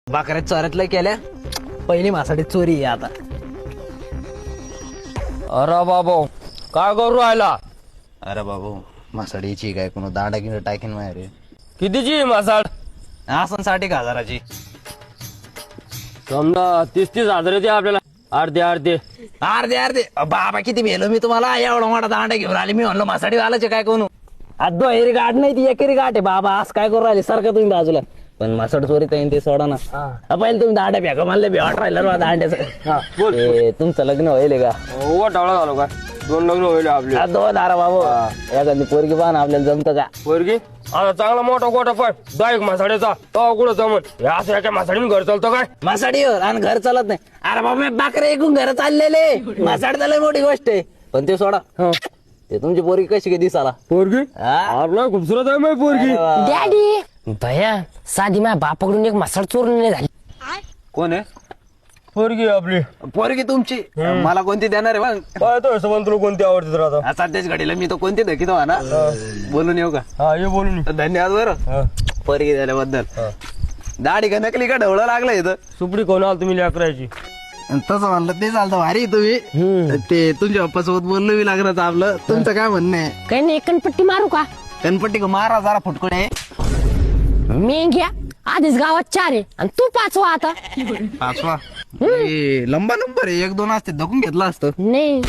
बाकऱ्या चोऱ्यातलं केल्या पहिली मासाठी चोरी आहे आता. अरे बाबा काय करू राहिला? अरे बाबू मासाडीची काय कोण दांडा गिंड टाकीन माय रे. कितीची मासाड? असं 60,000ची. समजा 30,000 येते आपल्याला. अर्धे अर्धे अर्धे बाबा किती भेलो मी तुम्हाला. एवढा मोठा दांडा घेऊन आले. मी म्हणलो मासाडी वालाचे काय कोण आदो हेरी गाठ नाही ती एकेरी गाठ आहे बाबा. आज काय करू राहिले सारखं तुम्ही बाजूला. पण मासाड चोरी ते सोडा ना. पहिले तुम्ही दांड्या फेका म्हणले भेट राहिलं दांड्याचं. बोल तुमचं लग्न होईल का? टाळा झालो काय? 2 लग्न होईल आपले. दोन अरे बाबू एखादी पोरगी पाहा ना आपल्याला जमतं का? पोरगी आता चांगला मोठा गोटा पण दायक मासाड्याचा तो कुठं जमत असं एका मासाडीने घर चालतं काय? मासाडीवर आणि घर चालत नाही. अरे बाबा बाकरे ऐकून घर चाललेले मासाड झालं मोठी गोष्ट आहे. पण ते सोडा ते तुमची पोरगी कशी काय दिसाला? पोरगी हा? आपला खूपसुरत आहे माझी पोरगी. डॅडी भया साधी माझ्या बापाकडून एक मासाड चोरून नाही झाली. कोण आहे पोरगी आपली. पोरगी तुमची? मला कोणती देणार आहे मग? काय तो हिशोबाने तुला कोणती आवडते तर आता? सध्याच घडीला मी तो कोणती धकितो ना. बोलून येऊ का? हा ये बोलून धन्यवाद बरं पोरगी झाल्याबद्दल. दाढी का नकली का ढवळं लागलं इथं? सुपडी कोण आला तुम्ही लेकरायची? तसं म्हणलं ते चालतं भारी तुम्ही. ते तुमच्या पप्पासोबत बोललो मी लागणार आपलं. तुमचं काय म्हणणं आहे? काही नाही कणपट्टी मारू का? गणपती मारा जरा फुटकुडे. मी घ्या आधीच गावात 4 आहे आणि तू 5वा आता. 5वा लंबा नंबर आहे. 1-2 असते धकून घेतला असतं. नाही